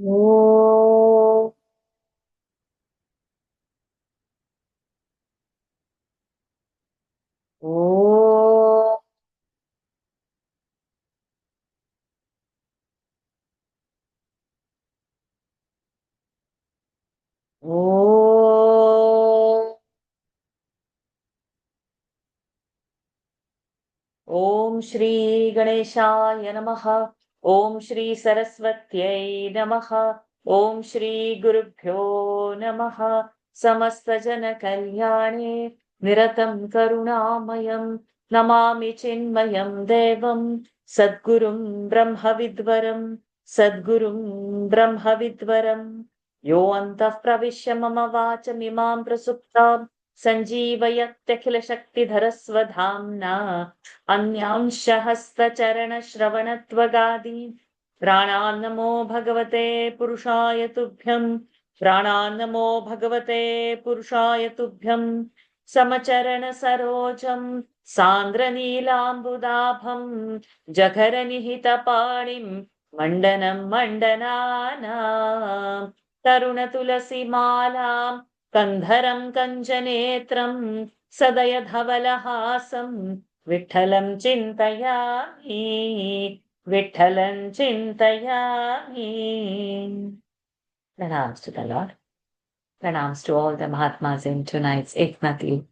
Oh, oh, oh. ॐ श्री गणेशाय नमः। ॐ श्री सरस्वत्यै नमः। ॐ श्री गुरुभ्यो नमः। समस्तजनकल्याणे निरतं करुणामयं नमामि चिन्मयं देवं सद्गुरुं ब्रह्मविद्वरं सद्गुरुं ब्रह्मविद्वरं यो अन्तः प्रविश्य मम वाचमिमां प्रसुप्तां सञ्जीवयत्यखिलशक्तिधरस्वधाम्ना अन्यांश हस्तचरणश्रवणत्वगादीन् प्राणान्नमो भगवते पुरुषाय तुभ्यं प्राणान्नमो भगवते पुरुषाय तुभ्यं समचरणसरोजं सान्द्रनीलाम्बुदाभं जघरनिहितपाणिं मण्डनं मण्डनानां तरुणतुलसीमालां कन्धरं कञ्जनेत्रं सदयधवलहासं विठ्ठलं चिन्तयामि विठ्ठलं चिन्तयामि. Pranams to the Lord. Pranams to all the Mahatmas in tonight's Eknathi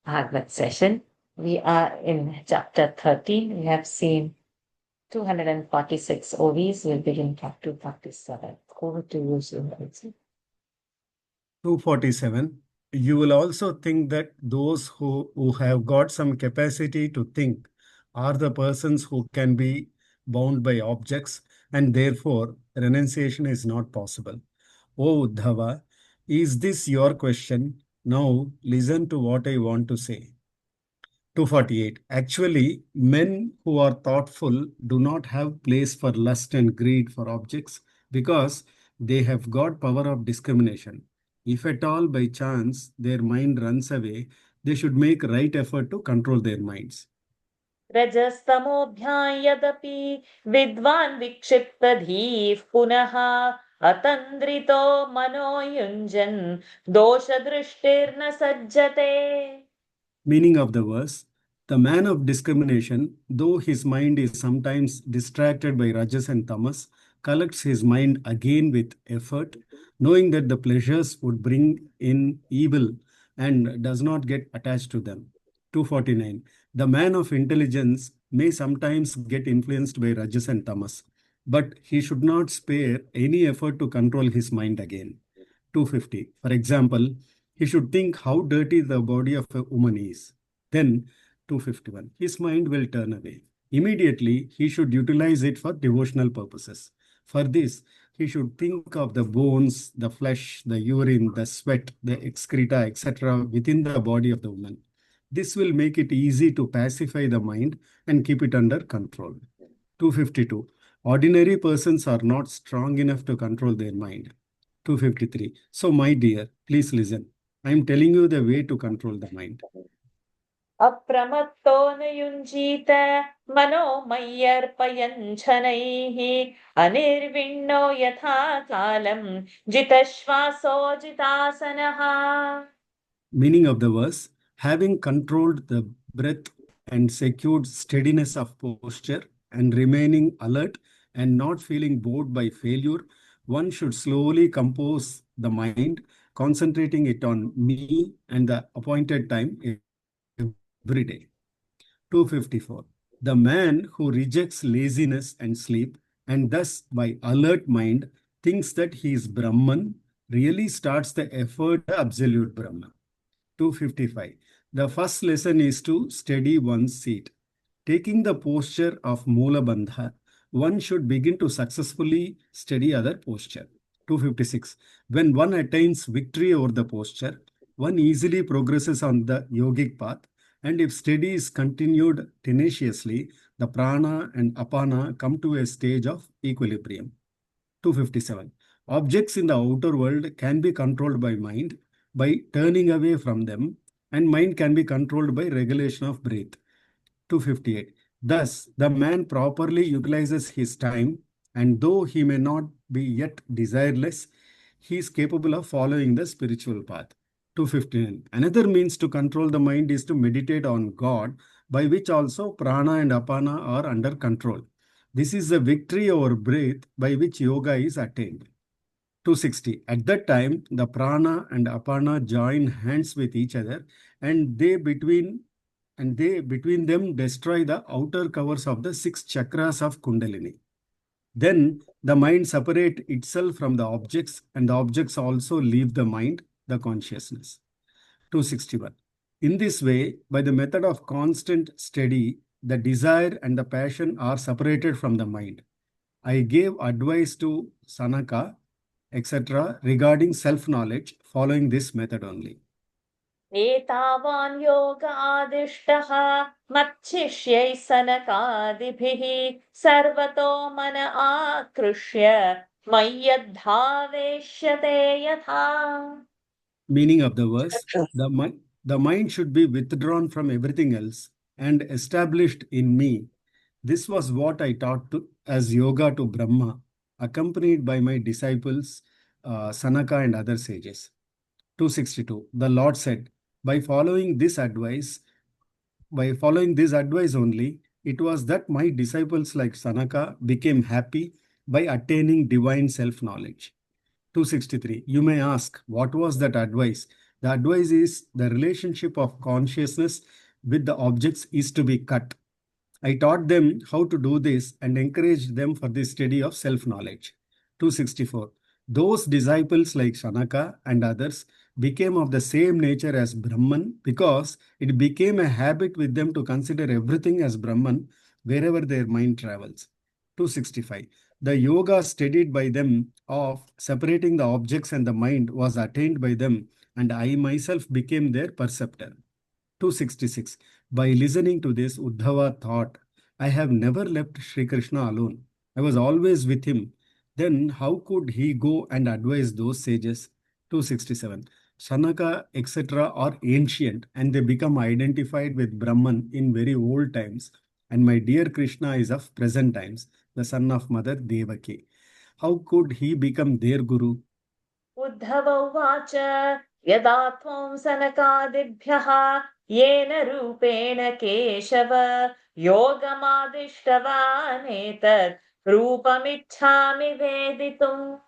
Bhagawat session. We are in chapter 13. We have seen 246 Ovis. We'll begin chapter 247. Over to you, Sri. 247. You will also think that those who have got some capacity to think are the persons who can be bound by objects, and therefore renunciation is not possible. O Uddhava, is this your question? Now listen to what I want to say. 248. Actually, men who are thoughtful do not have place for lust and greed for objects because they have got power of discrimination. If at all by chance their mind runs away, they should make right effort to control their minds. रजस्तमोभ्यां यदपि विद्वान् विक्षिप्तधीः पुनः अतन्द्रितो मनो युञ्जन् दोषदृष्टिर्न सज्जते. Meaning of the verse: the man of discrimination, though his mind is sometimes distracted by rajas and tamas, collects his mind again with effort, knowing that the pleasures would bring in evil and does not get attached to them. 249. The man of intelligence may sometimes get influenced by rajas and tamas, but he should not spare any effort to control his mind again. 250. For example, he should think how dirty the body of a woman is. Then, 251. His mind will turn away. Immediately, he should utilize it for devotional purposes. For this, he should think of the bones, the flesh, the urine, the sweat, the excreta, etc. within the body of the woman. This will make it easy to pacify the mind and keep it under control. 252. Ordinary persons are not strong enough to control their mind. 253. So, my dear, please listen. I am telling you the way to control the mind. अप्रमत्तो न युञ्जीत मनो मय्यर्पयन् शनैः अनिर्विण्णो यथा कालं जितश्वासो जितासनः. Meaning of the verse: having controlled the breath and secured steadiness of posture and remaining alert and not feeling bored by failure, one should slowly compose the mind, concentrating it on me and the appointed time every day. 254. The man who rejects laziness and sleep and thus by alert mind thinks that he is Brahman really starts the effort to absolute Brahman. 255. The first lesson is to steady one's seat. Taking the posture of Mula Bandha, one should begin to successfully steady other posture. 256. When one attains victory over the posture, one easily progresses on the yogic path, and if steady is continued tenaciously, the prana and apana come to a stage of equilibrium. 257. Objects in the outer world can be controlled by mind by turning away from them, and mind can be controlled by regulation of breath. 258. Thus, the man properly utilizes his time, and though he may not be yet desireless, he is capable of following the spiritual path. 259. Another means to control the mind is to meditate on God, by which also prana and apana are under control. This is the victory over breath by which yoga is attained. 260. At that time, the prana and apana join hands with each other, and they between them destroy the outer covers of the six chakras of Kundalini. Then the mind separates itself from the objects, and the objects also leave the mind, the consciousness. 261. In this way, by the method of constant study, the desire and the passion are separated from the mind. I gave advice to Sanaka, etc., regarding self-knowledge following this method only. एतावान् योग आदिष्टः मच्छिष्यैः सनकादिभिः सर्वतो मन आकृष्य मय्यद्धावेश्यते यथा. Meaning of the verse, the mind should be withdrawn from everything else and established in me. This was what I taught as yoga to Brahma, accompanied by my disciples, Sanaka and other sages. 262. The Lord said, by following this advice only, it was that my disciples like Sanaka became happy by attaining divine self-knowledge. 263. You may ask, what was that advice? The advice is the relationship of consciousness with the objects is to be cut. I taught them how to do this and encouraged them for the study of self-knowledge. 264. Those disciples like Shanaka and others became of the same nature as Brahman because it became a habit with them to consider everything as Brahman wherever their mind travels. 265. The yoga studied by them of separating the objects and the mind was attained by them, and I myself became their perceptor. 266. By listening to this, Uddhava thought, I have never left Sri Krishna alone. I was always with him. Then how could he go and advise those sages? 267. Sanaka, etc. are ancient and they become identified with Brahman in very old times. And my dear Krishna is of present times, the son of Mother Devaki. How could he become their guru? Uddhav उवाच यदा त्वं सनकादिभ्यः येन रूपेण Keshav योगमादिष्टवानेतत् रूपमिच्छामि वेदितुम्.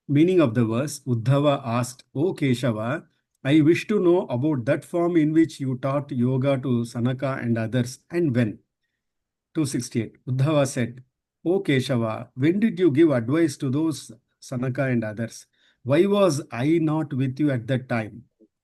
Meaning of the verse, Uddhava asked, O Keshava, I wish to know about that form in which you taught yoga to Sanaka and others, and when. 268. Uddhava said, O Keshava, when did you give advice to those Sanaka and others? Why was I not with you at that time?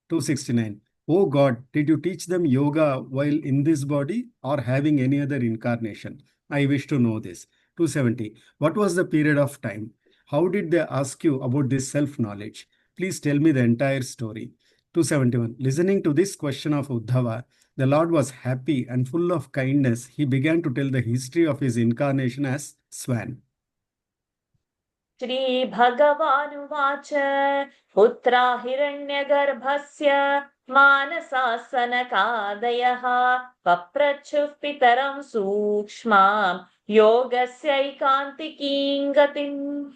269. O God, did you teach them yoga while in this body or having any other incarnation? I wish to know this. 270. What was the period of time? How did they ask you about this self-knowledge? Please tell me the entire story. 271. Listening to this question of Uddhava, the Lord was happy and full of kindness. He began to tell the history of his incarnation as Swan. Shri भगवानुवाच पुत्रा हिरण्यगर्भस्य मानसासनकादयः पप्रच्छुः पितरं सूक्ष्मां योगस्यैकान्तिकीं गतिम्.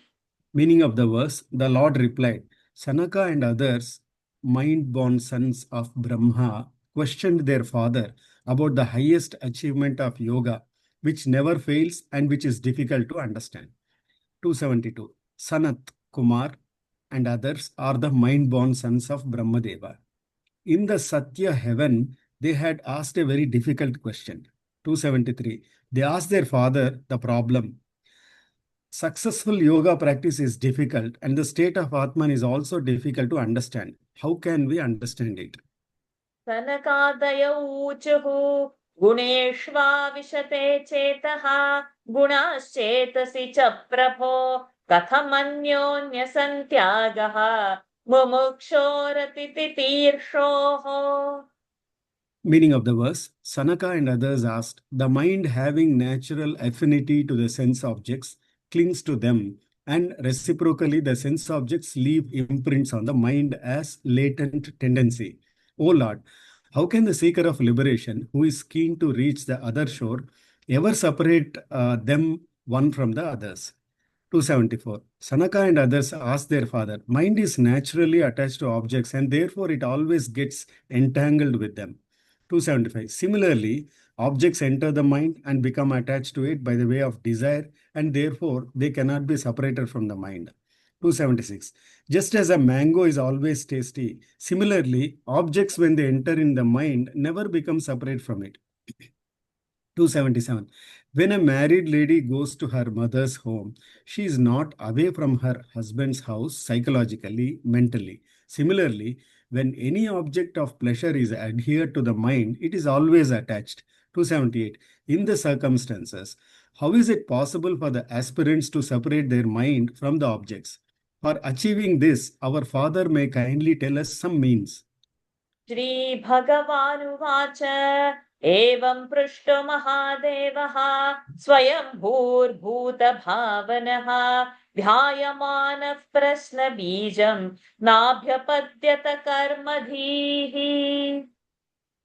Meaning of the verse, the Lord replied, Sanaka and others, mind-born sons of Brahma, questioned their father about the highest achievement of yoga, which never fails and which is difficult to understand. 272. Sanat, Kumar, and others are the mind-born sons of Brahmadeva. In the Satya heaven, they had asked a very difficult question. 273. They asked their father the problem. Successful yoga practice is difficult and the state of Atman is also difficult to understand. How can we understand it? सनकादय ऊचुः गुणेष्वाविशते चेतः गुणाश्चेतसि च प्रभो कथमन्योन्यसन्त्यागः मुमुक्षोरतितितीर्षोः. Meaning of the verse, Sanaka and others asked, the mind having natural affinity to the sense objects clings to them, and reciprocally the sense objects leave imprints on the mind as latent tendency. O Lord, how can the seeker of liberation, who is keen to reach the other shore, ever separate them one from the others? 274. Sanaka and others asked their father, mind is naturally attached to objects and therefore it always gets entangled with them. 275. Similarly, objects enter the mind and become attached to it by the way of desire and therefore they cannot be separated from the mind. 276. Just as a mango is always tasty, similarly, objects when they enter in the mind never become separate from it. 277. When a married lady goes to her mother's home, she is not away from her husband's house psychologically, mentally. Similarly, when any object of pleasure is adhered to the mind, it is always attached. 278. In the circumstances, how is it possible for the aspirants to separate their mind from the objects? For achieving this, our father may kindly tell us some means. श्रीभगवानुवाच एवं पृष्टो महादेवः स्वयं भूर्भूतभावनः ध्यायमानः प्रश्नबीजं नाभ्यपद्यत कर्मधीः.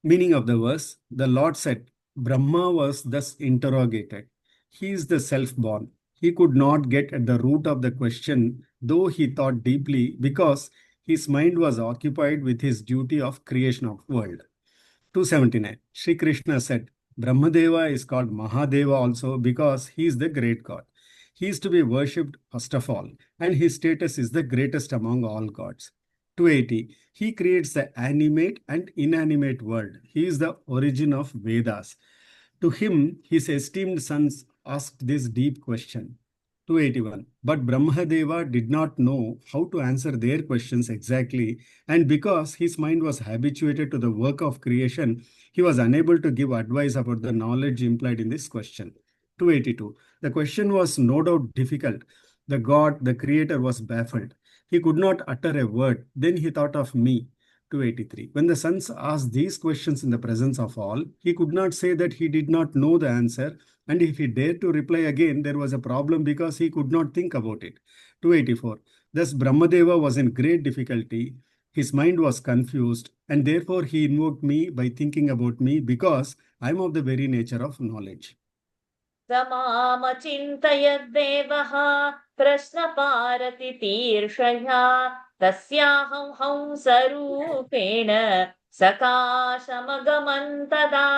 Meaning of the verse, the Lord said, Brahma was thus interrogated. He is the self-born. He could not get at the root of the question, though he thought deeply, because his mind was occupied with his duty of creation of world. 279. Sri Krishna said, Brahmadeva is called Mahadeva also because he is the great God. He is to be worshipped first of all, and his status is the greatest among all gods. 280. He creates the animate and inanimate world. He is the origin of Vedas. To him, his esteemed sons asked this deep question. 281. But Brahmadeva did not know how to answer their questions exactly, and because his mind was habituated to the work of creation, he was unable to give advice about the knowledge implied in this question. 282. The question was no doubt difficult. The God, the creator, was baffled. He could not utter a word. Then he thought of me. 283. When the sons asked these questions in the presence of all, he could not say that he did not know the answer, and if he dared to reply again, there was a problem because he could not think about it. 284. Thus Brahmadeva was in great difficulty. His mind was confused, and therefore he invoked me by thinking about me because I am of the very nature of knowledge. समामचिन्तयद्देवः प्रश्नपारतितीर्षया तस्याहं हंसरूपेण सकाशमगमन् तदा.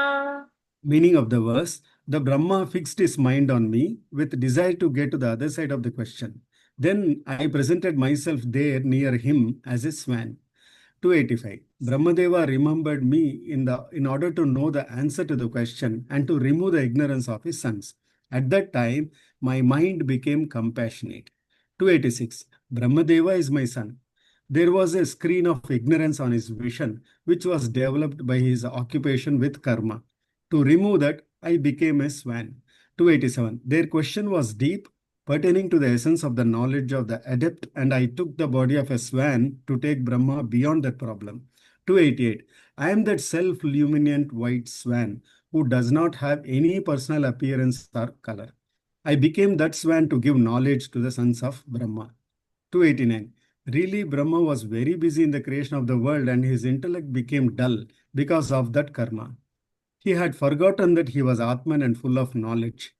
Meaning of the verse, the Brahma fixed his mind on me with desire to get to the other side of the question. Then I presented myself there near him as a swan. 285. Brahmadeva remembered me in order to know the answer to the question and to remove the ignorance of his sons. At that time, my mind became compassionate. 286. Brahmadeva is my son. There was a screen of ignorance on his vision, which was developed by his occupation with karma. To remove that, I became a swan. 287. Their question was deep, pertaining to the essence of the knowledge of the adept, and I took the body of a swan to take Brahma beyond that problem. 288. I am that self-luminant white swan who does not have any personal appearance or color. I became that swan to give knowledge to the sons of Brahma. 289. Really, Brahma was very busy in the creation of the world and his intellect became dull because of that karma. He had forgotten that he was Atman and full of knowledge.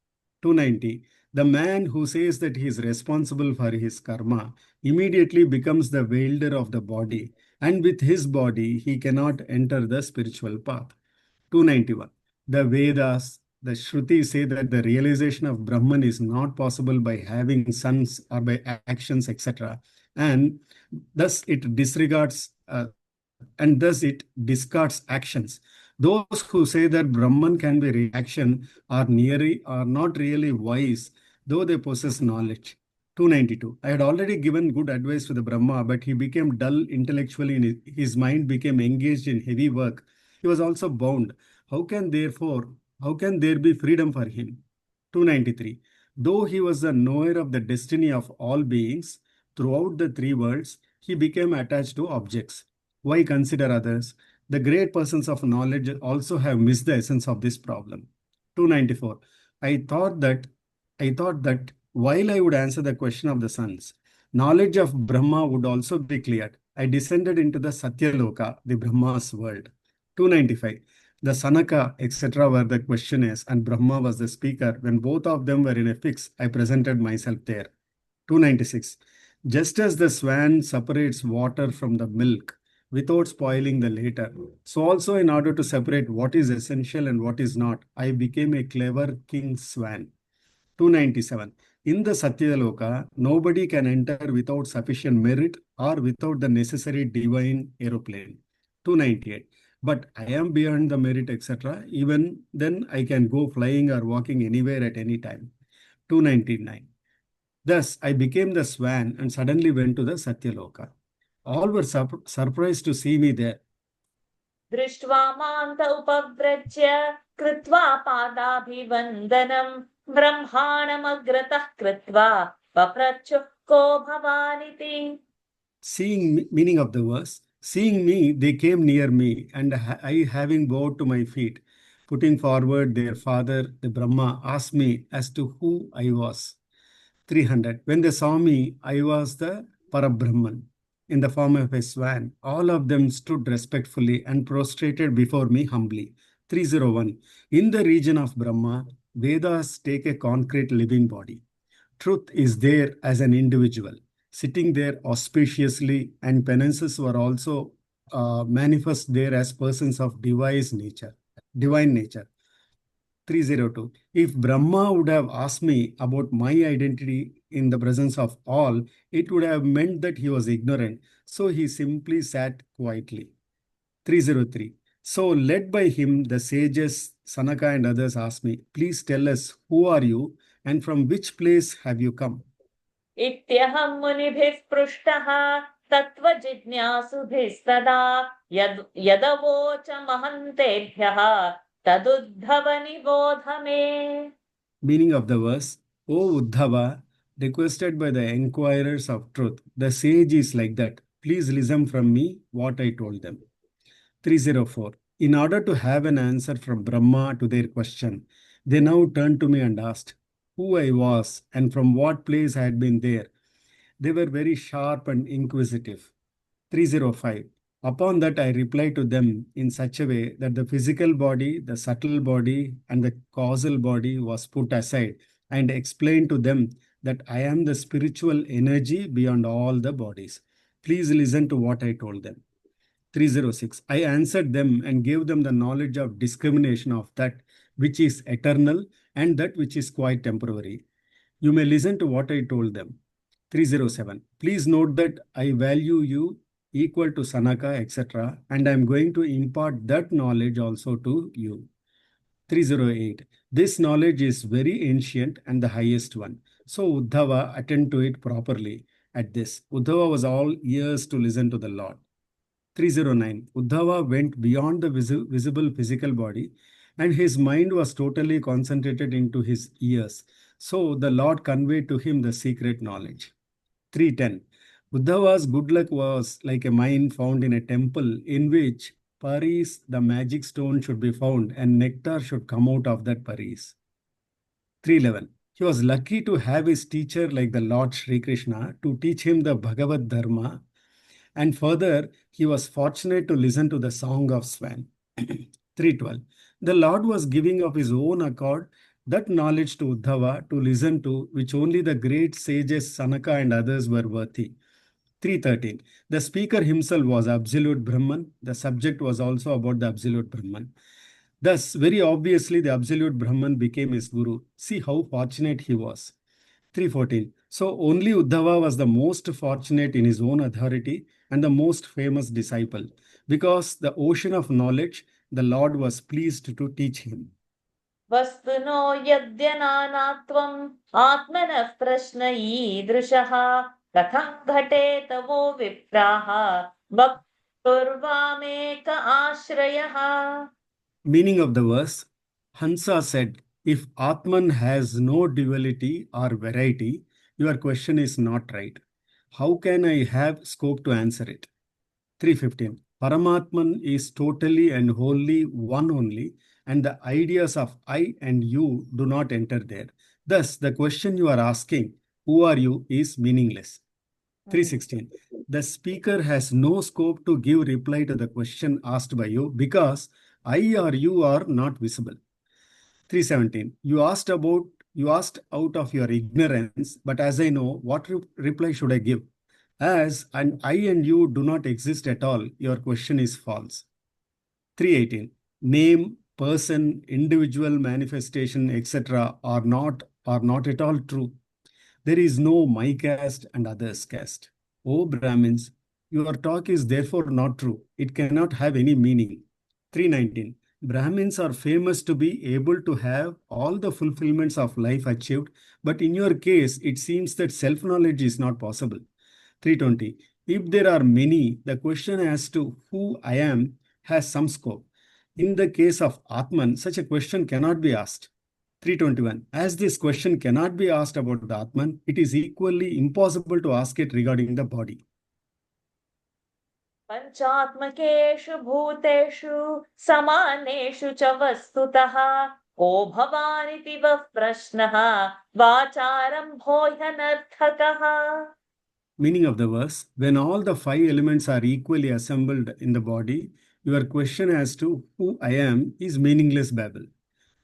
290. The man who says that he is responsible for his karma immediately becomes the wielder of the body, and with his body he cannot enter the spiritual path. 291. The Vedas, the Shruti say that the realization of Brahman is not possible by having sons or by actions, etc. And thus it discards actions. Those who say that Brahman can be reaction are not really wise, though they possess knowledge. 292. I had already given good advice to the Brahma, but he became dull intellectually and his mind became engaged in heavy work. He was also bound. How can there be freedom for him? 293. Though he was the knower of the destiny of all beings throughout the three worlds, he became attached to objects. Why consider others? The great persons of knowledge also have missed the essence of this problem. 294. I thought that while I would answer the question of the sons, knowledge of Brahma would also be cleared. I descended into the Satyaloka, the Brahma's world. 295. The Sanaka, etc. were the questioners and Brahma was the speaker. When both of them were in a fix, I presented myself there. 296. Just as the swan separates water from the milk without spoiling the later, so also in order to separate what is essential and what is not, I became a clever king swan. 297. In the Satyaloka, nobody can enter without sufficient merit or without the necessary divine aeroplane. 298. But I am beyond the merit, etc. Even then, I can go flying or walking anywhere at any time. 299. Thus, I became the swan and suddenly went to the Satyaloka. All were surprised to see me there. दृष्ट्वा मान्त उपव्रज्य कृत्वा पादाभिवन्दनम् ब्रह्माणमग्रतः कृत्वा पप्रच्छुः को भवानिति. Seeing meaning of the verse, seeing me, they came near me, and I, having bowed to my feet, putting forward their father, the Brahma, asked me as to who I was. 300. When they saw me, I was the Parabrahman in the form of a swan. All of them stood respectfully and prostrated before me humbly. 301. In the region of Brahma, Vedas take a concrete living body. Truth is there as an individual, sitting there auspiciously, and penances were also manifest there as persons of divine nature. 302. If Brahma would have asked me about my identity in the presence of all, it would have meant that he was ignorant. So he simply sat quietly. 303. So, led by him, the sages Sanaka and others asked me, please tell us, who are you and from which place have you come? इत्यहं मुनिभिः पृष्टः तत्त्वजिज्ञासुभिस्तदा यदवोच महन्तेभ्यः तदुद्धव निबोध मे. Meaning of the verse, O Uddhava, requested by the inquirers of truth, the sage is like that. Please listen from me what I told them. 304. In order to have an answer from Brahma to their question, they now turned to me and asked who I was and from what place I had been there. They were very sharp and inquisitive. 305. Upon that, I replied to them in such a way that the physical body, the subtle body, and the causal body was put aside, and explained to them that I am the spiritual energy beyond all the bodies. Please listen to what I told them. 306. I answered them and gave them the knowledge of discrimination of that which is eternal and that which is quite temporary. You may listen to what I told them. 307. Please note that I value you equal to Sanaka, etc. And I am going to impart that knowledge also to you. 308. This knowledge is very ancient and the highest one. So Uddhava attend to it properly. At this, Uddhava was all ears to listen to the Lord. 309. Uddhava went beyond the visible physical body and his mind was totally concentrated into his ears. So the Lord conveyed to him the secret knowledge. 310. Uddhava's good luck was like a mine found in a temple in which Paris, the magic stone, should be found and nectar should come out of that Paris. 311. He was lucky to have his teacher like the Lord Sri Krishna to teach him the Bhagavad Dharma. And further, he was fortunate to listen to the song of swan. 312. The Lord was giving of his own accord that knowledge to Uddhava to listen to, which only the great sages Sanaka and others were worthy. 313. The speaker himself was absolute Brahman. The subject was also about the absolute Brahman. Thus, very obviously, the absolute Brahman became his guru. See how fortunate he was. 314. So only Uddhava was the most fortunate in his own authority and the most famous disciple, because the ocean of knowledge the Lord was pleased to teach him. वस्तुनो यद्यनानात्वम् आत्मनः प्रश्न ईदृशः कथं घटेत वो विप्राः वक्तुर्वामेक आश्रयः. Meaning of the verse, Hansa said, if Atman has no duality or variety, your question is not right. How can I have scope to answer it? 315. Paramatman is totally and wholly one only, and the ideas of I and you do not enter there. Thus, the question you are asking, who are you, is meaningless. 316. The speaker has no scope to give reply to the question asked by you because I or you are not visible. 317. You asked about You asked out of your ignorance, but as I know, what reply should I give? As and I and you do not exist at all, your question is false. 318. Name, person, individual manifestation, etc. are not at all true. There is no my caste and others caste. O Brahmins, your talk is therefore not true. It cannot have any meaning. 319. Brahmins are famous to be able to have all the fulfillments of life achieved, but in your case, it seems that self-knowledge is not possible. 320. If there are many, the question as to who I am has some scope. In the case of Atman, such a question cannot be asked. 321. As this question cannot be asked about the Atman, it is equally impossible to ask it regarding the body. पञ्चात्मकेषु भूतेषु समानेषु च वस्तुतः को भवानिति वः प्रश्नः वाचारम्भो ह्यनर्थकः. Meaning of the verse, when all the five elements are equally assembled in the body, your question as to who I am is meaningless babble.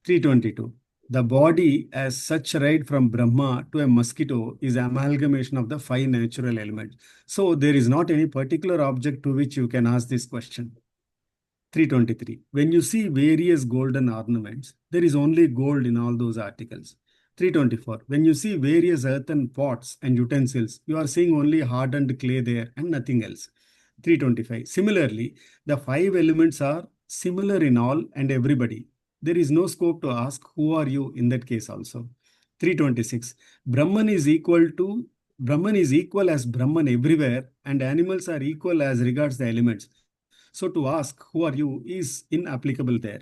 322. The body as such right from Brahma to a mosquito is amalgamation of the five natural elements. So there is not any particular object to which you can ask this question. 323. When you see various golden ornaments, there is only gold in all those articles. 324. When you see various earthen pots and utensils, you are seeing only hardened clay there and nothing else. 325. Similarly, the five elements are similar in all and everybody. There is no scope to ask who are you in that case also. 326. Brahman is equal as Brahman everywhere, and animals are equal as regards the elements. So to ask who are you is inapplicable there.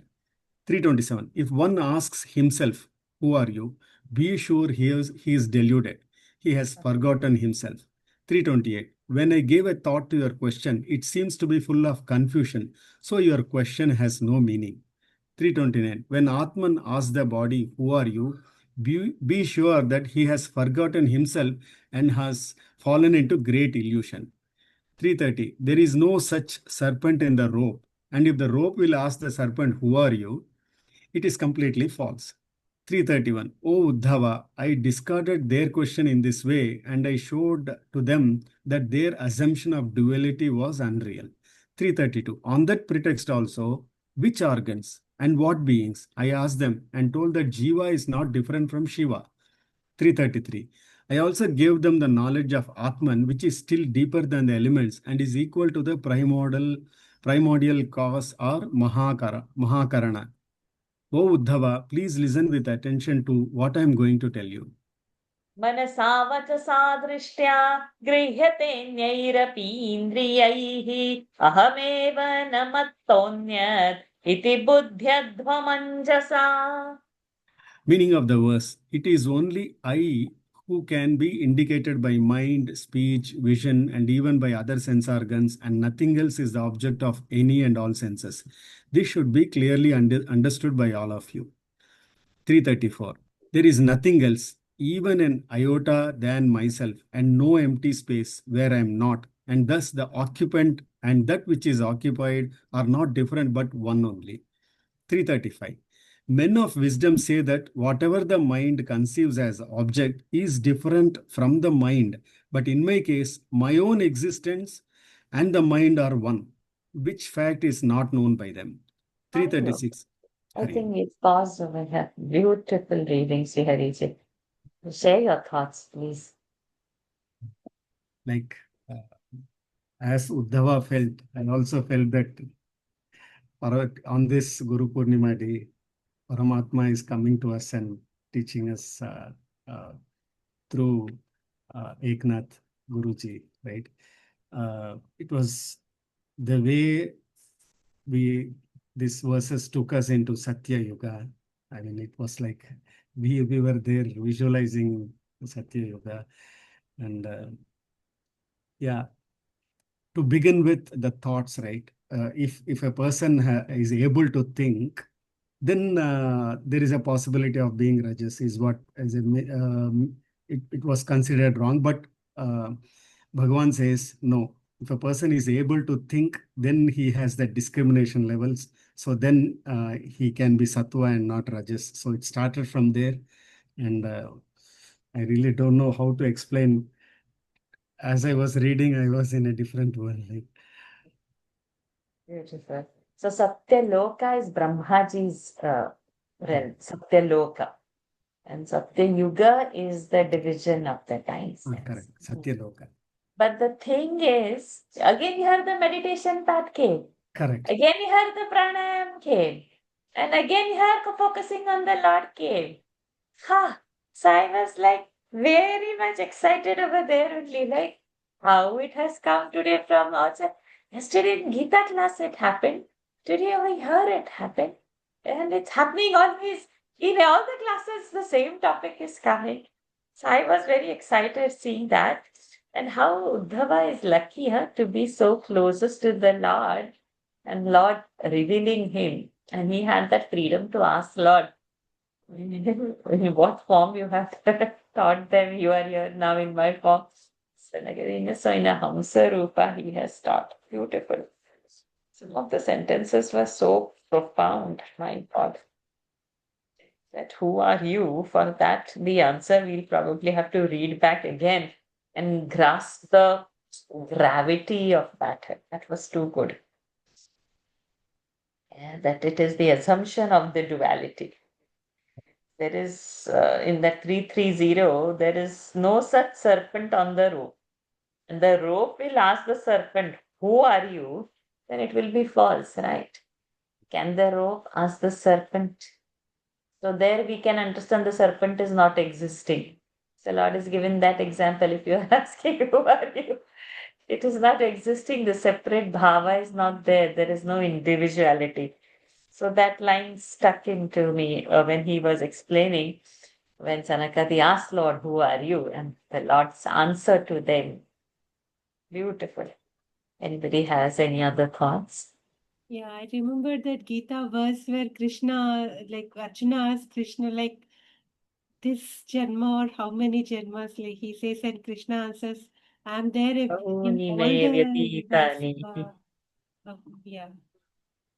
327. If one asks himself, who are you? Be sure he is deluded. He has forgotten himself. 328. When I gave a thought to your question, it seems to be full of confusion. So your question has no meaning. 329. When Atman asks the body, who are you? Be sure that he has forgotten himself and has fallen into great illusion. 330. There is no such serpent in the rope. And if the rope will ask the serpent, who are you? It is completely false. 331. O Uddhava, I discarded their question in this way and I showed to them that their assumption of duality was unreal. 332. On that pretext also, which organs and what beings? I asked them and told that Jiva is not different from Shiva. 333. I also gave them the knowledge of Atman, which is still deeper than the elements and is equal to the primordial cause or Mahakarana. O Uddhava, please listen with attention to what I am going to tell you. मनसा वचसा दृष्ट्या गृह्यतेऽन्यैरपीन्द्रियैः अहमेव न मत्तोऽन्यत् इति बुद्ध्यध्वमञ्जसा. Meaning of the verse, it is only I who can be indicated by mind, speech, vision, and even by other sense organs, and nothing else is the object of any and all senses. This should be clearly understood by all of you. 334. There is nothing else, even an iota than myself, and no empty space where I am not, and thus the occupant and that which is occupied are not different but one only. 335. Men of wisdom say that whatever the mind conceives as object is different from the mind. But in my case, my own existence and the mind are one, which fact is not known by them. 336. I think it's pause over here. Beautiful readings, Srihariji. Share your thoughts, please. Like, as Uddhava felt, I also felt that on this Guru Purnima day, Paramatma is coming to us and teaching us through Eknath Guruji, right? It was the way these verses took us into Satya Yuga. I mean, it was like we were there visualizing Satya Yuga. And yeah, to begin with the thoughts, right? If a person is able to think, then there is a possibility of being rajas is what it was considered wrong. But Bhagavan says, no, if a person is able to think, then he has that discrimination levels. So then he can be sattva and not rajas. So it started from there. And I really don't know how to explain. As I was reading, I was in a different world. Beautiful. So Satyaloka is Brahmaji's realm, Satyaloka. And Satya Yuga is the division of the times. Correct. Satyaloka. But the thing is, again here the meditation part came. Correct. Again here the pranayam came. And again here focusing on the Lord came. So I was like very much excited over there only, like how it has come today from outside. Yesterday in Gita class it happened. Today over here it happened. And it's happening always. In all the classes, the same topic is coming. So I was very excited seeing that. And how Uddhava is lucky to be so closest to the Lord and Lord revealing him. And he had that freedom to ask Lord, in what form you have taught them, you are here now in my form. So in a Hamsa Rupa, he has taught. Beautiful. Some of the sentences were so profound, my God. That who are you? For that, the answer we'll probably have to read back again and grasp the gravity of that. That was too good. Yeah, that it is the assumption of the duality. There is, in that 330, there is no such serpent on the rope. And the rope will ask the serpent, who are you? Then it will be false, right? Can the rope ask the serpent? So there we can understand the serpent is not existing. So Lord is given that example. If you are asking, who are you? It is not existing. The separate bhava is not there. There is no individuality. So that line stuck into me when he was explaining, when Sanakati asked Lord, who are you? And the Lord's answer to them. Beautiful. Anybody has any other thoughts? Yeah, I remember that Gita verse where Krishna, like Arjuna asked Krishna, like this janma or how many janmas, like he says, and Krishna answers, I'm there in all Bahuni me the vyatitani. universe. Yeah.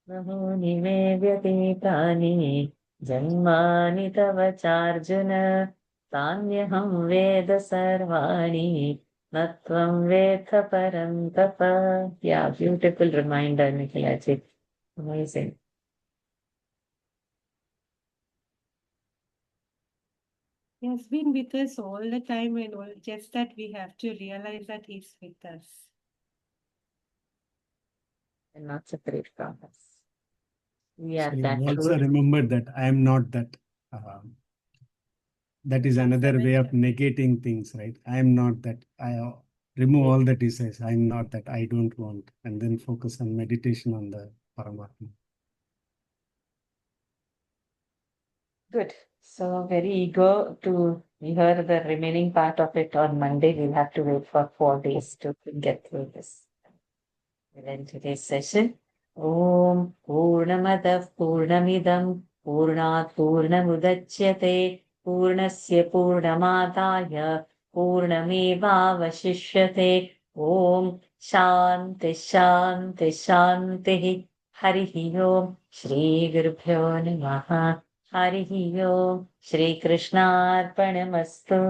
Bahuni me vyatitani. Janmani tava charjuna. Tanyaham veda sarvani. Natvam vedha parantapa. Yeah, beautiful reminder, Nikhilaji. Amazing. He has been with us all the time, and all, just that we have to realize that he's with us. And not separate from us. We are So that you also truth. remember that I am not that. That is another way of negating things, right? I am not that. I remove all the desires. I am not that. I don't want. And then focus on meditation on the Paramatma. Good. So very eager to hear the remaining part of it on Monday. We'll have to wait for 4 days to get through this. We'll end today's session. Om Purnamadav Purnamidam Purnat Purnamudachyate Purnasya Purnamadaya Purnamevavashishyate Om Shanti Shanti Shanti Harihi Om Shri Gurubhyo Namaha Harihi Om Shri Krishnarpanamastu.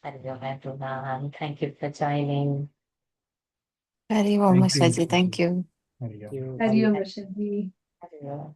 Hari Om everyone. Thank you for joining. Hari Om, Thank you. Ashaji. Thank you. Hari Om. You. Hari Om, Rashid. Hari Om.